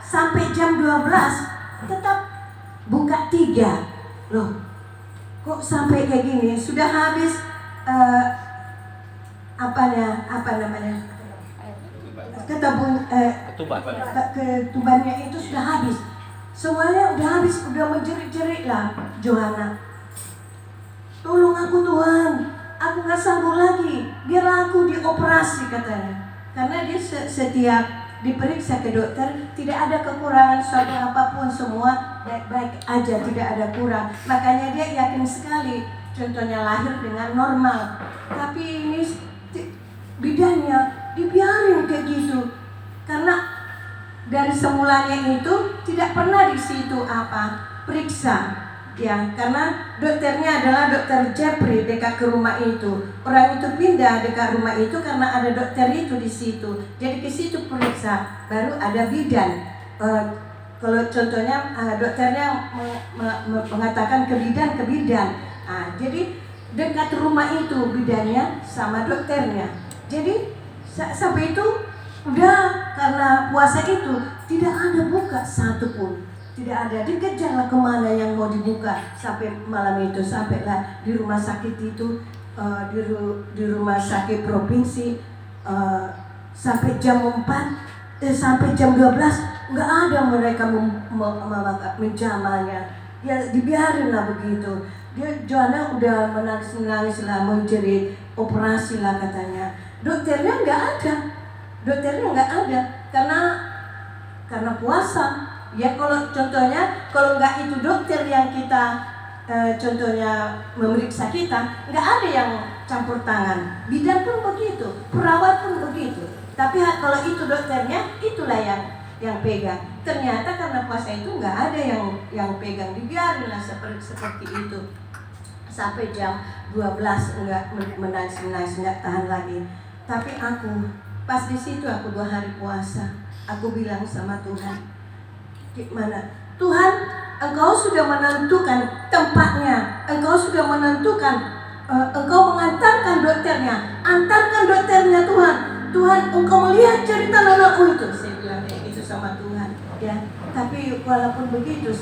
sampai jam 12 tetap buka 3. Loh, kok sampai kayak gini? Sudah habis apa namanya? Ketubannya itu sudah habis. Semuanya udah habis, udah menjerit-jerit lah Johanna. Tolong aku Tuhan, aku gak sanggup lagi, biar aku dioperasi katanya. Karena dia setiap diperiksa ke dokter tidak ada kekurangan suatu apapun, semua baik-baik aja, tidak ada kurang. Makanya dia yakin sekali, contohnya lahir dengan normal. Tapi ini bidannya dibiarin kayak gitu, karena dari semulanya itu tidak pernah di situ periksa ya, karena dokternya adalah dokter Jeffrey dekat ke rumah itu. Orang itu pindah dekat rumah itu karena ada dokter itu di situ. Jadi ke situ periksa, baru ada bidan. Kalau contohnya dokternya mengatakan ke bidan. Jadi dekat rumah itu bidannya sama dokternya. Jadi sampai itu udah, karena puasa itu tidak ada buka satupun. Tidak ada, dikejarlah kemana yang mau dibuka sampai malam itu. Sampailah di rumah sakit itu, di rumah sakit provinsi, sampai jam 4, sampai jam 12 nggak ada mereka menjamanya. Ya dibiarin lah begitu. Johanna udah menangis lah, menjerit, operasi lah katanya. Dokternya nggak ada karena puasa. Ya kalau contohnya, kalau nggak itu dokter yang kita contohnya memeriksa kita, nggak ada yang campur tangan. Bidan pun begitu, perawat pun begitu. Tapi kalau itu dokternya, itulah yang pegang. Ternyata karena puasa itu nggak ada yang pegang, dibiarinlah seperti itu. Sampai jam 12 nggak menangis, nggak tahan lagi. Tapi aku pas di situ, aku 2 hari puasa, aku bilang sama Tuhan, gimana Tuhan, Engkau sudah menentukan tempatnya, Engkau sudah menentukan, Engkau mengantarkan dokternya, antarkan dokternya Tuhan. Tuhan, Engkau melihat cerita anakku itu. Saya bilang kayak gitu sama Tuhan ya. Tapi walaupun begitu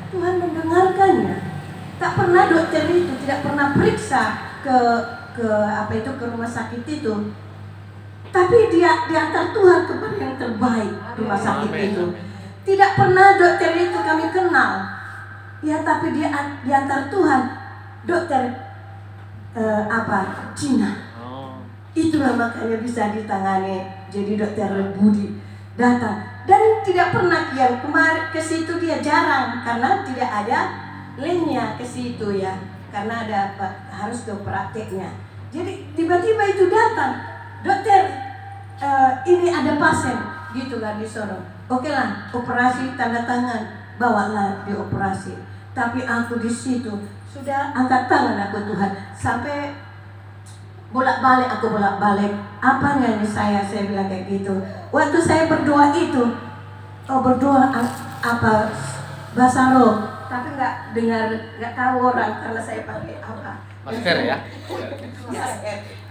Tuhan mendengarkannya. Tak pernah dokter itu tidak pernah periksa ke rumah sakit itu. Tapi dia diantar Tuhan kepada yang terbaik, rumah sakit itu. Tidak pernah dokter itu kami kenal, ya, tapi dia diantar Tuhan, dokter Cina. Itulah makanya bisa ditangani. Jadi dokter Budi datang dan tidak pernah yang kemarin ke situ, dia jarang karena tidak ada lainnya ke situ ya, karena ada harus ke prakteknya. Jadi tiba-tiba itu datang, dokter ini ada pasien, gitulah disuruh. Oke lah, operasi, tanda tangan, bawalah dioperasi. Tapi aku di situ sudah angkat tangan aku Tuhan, sampai bolak-balik. Apanya ini saya bilang kayak gitu. Waktu saya berdoa itu, berdoa bahasa roh, tapi nggak tahu orang karena saya pakai masker ya.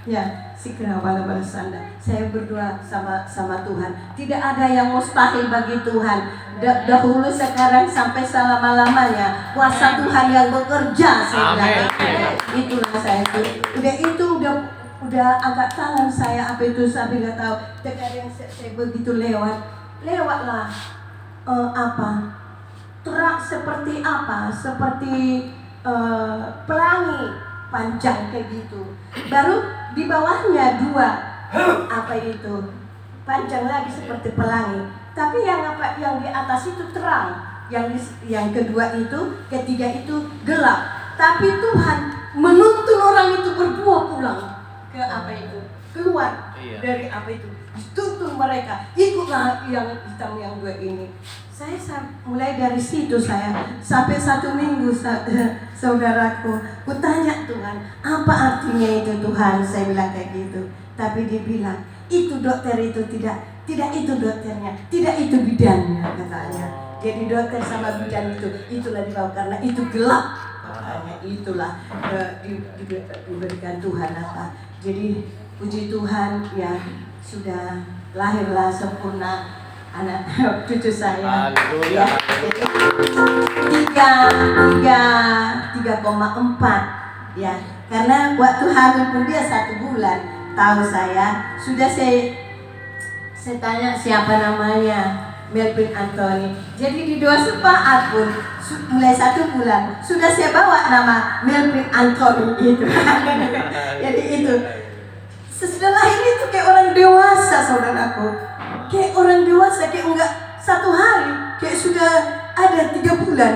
Ya, sikra bala sanda. Saya berdoa sama Tuhan. Tidak ada yang mustahil bagi Tuhan. Dahulu, sekarang, sampai selama-lamanya. Kuasa Tuhan yang bekerja. Saya bilang. Itulah saya itu. Udah angkat tangan saya sampai nggak tahu. Terkadang saya begitu lewatlah terak seperti seperti pelangi panjang kayak gitu. Baru di bawahnya 2 panjang lagi seperti pelangi. Tapi yang di atas itu terang, yang kedua itu, ketiga itu gelap. Tapi Tuhan menuntun orang itu berdua pulang ke keluar dari dituntun mereka, ikutlah yang hitam yang 2 ini. Saya mulai dari situ sampai 1 minggu saudaraku, ku tanya Tuhan, apa artinya itu Tuhan? Saya bilang kayak gitu. Tapi dia bilang, itu dokter itu tidak itu dokternya, tidak itu bidannya katanya. Jadi dokter sama bidan itulah dibawa karena itu gelap katanya. Itulah diberikan Tuhan Jadi puji Tuhan ya, sudah lahirlah sempurna anak cucu saya. Haleluya. Ya, 3,4 ya. Karena waktu hamil pun dia 1 bulan. Tahu saya, sudah saya tanya siapa namanya, Melvin Anthony. Jadi di doa sepaat pun mulai 1 bulan sudah saya bawa nama Melvin Anthony itu. Jadi itu setelah ini tuh kayak orang dewasa, saudaraku. Kayak orang dewasa, kayak enggak 1 hari, kayak sudah ada 3 bulan.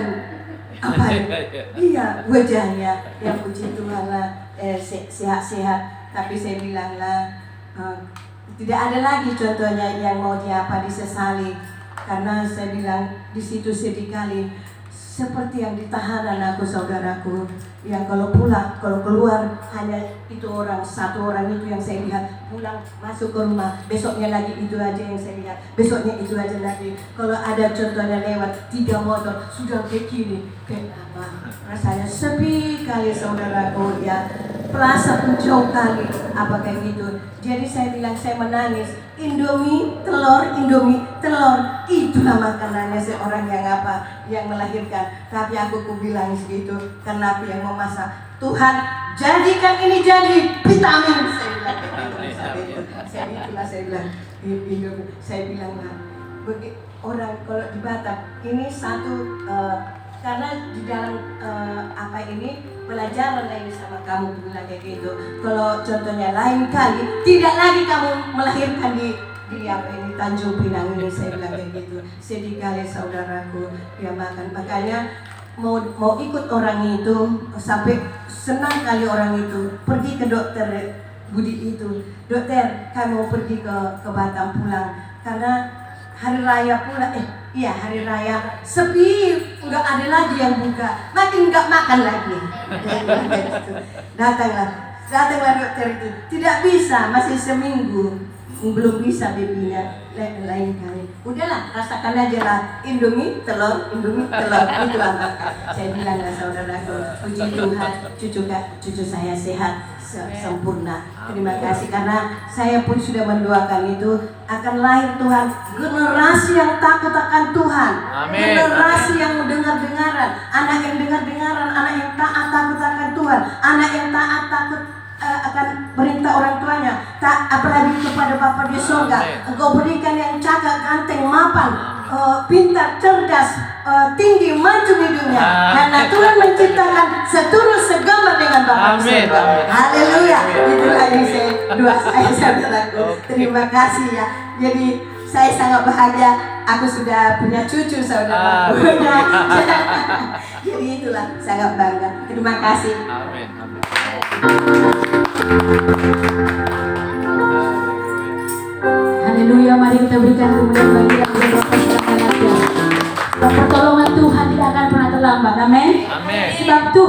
Apa iya wajahnya, ya puji Tuhan lah, sehat-sehat. Tapi saya bilang lah, tidak ada lagi contohnya yang mau diapa disesali. Karena saya bilang di situ sedih kali, seperti yang ditahanan aku, saudaraku, yang kalau pulang, kalau keluar hanya itu orang, 1 orang itu yang saya lihat, pulang masuk ke rumah, besoknya lagi itu aja yang saya lihat, besoknya itu aja lagi. Kalau ada contohnya lewat 3 motor sudah kayak gini, kayak apa? Rasanya sepi kali, saudaraku, ya. Plaza pun jauh kali, apa kayak gitu. Jadi saya bilang, saya menangis. Indomie telur, itulah makanannya seorang yang apa, yang melahirkan. Tapi aku bilang segitu, karena aku yang memasak. Tuhan, jadikan ini jadi vitamin. Saya bilang gitu. Saya bilang Indomie. Saya bilang lah, orang kalau di Batam ini satu. Karena di dalam ini pelajaran lain sama kamu bilang kayak gitu. Kalau contohnya lain kali tidak lagi kamu melahirkan di Tanjung Pinang ini, saya bilang kayak gitu. Sedih kali, saudaraku, ya makan. Makanya mau ikut orang itu, sampai senang kali orang itu pergi ke dokter Budi itu. Dokter, kami mau pergi ke Batam pulang karena hari raya pula, hari raya sepi, nggak ada lagi yang buka, makin nggak makan lagi. Datanglah dokter itu, tidak bisa, masih seminggu, belum bisa babynya, lain kali. Udahlah, rasakan aja lah, Indomie telur, itulah makan. Saya bilang lah, saudaraku, puji Tuhan, cucu saya sehat, sempurna. Terima kasih, karena saya pun sudah mendoakan itu akan lahir Tuhan generasi yang takut akan Tuhan. Amin. Generasi yang mendengar-dengaran, anak yang dengar-dengaran, anak yang taat takut akan Tuhan, anak yang taat takut akan perintah orang tuanya, apalagi kepada Bapa di surga. Engkau berikan yang cakap, ganteng, mapan, pintar, cerdas, tinggi, maju hidupnya. Karena Tuhan menciptakan seturut segambar dengan Bapa di surga. Haleluya. Itulah yang saya saudaraku. Terima kasih ya. Jadi saya sangat bahagia, aku sudah punya cucu, saudaraku. Jadi itulah, sangat bangga. Terima kasih. Amin. Haleluya, mari kita berikan kemuliaan bagi yang berdoa. Pertolongan Tuhan tidak akan pernah terlambat. Amin. Amin. Sebab Tuhan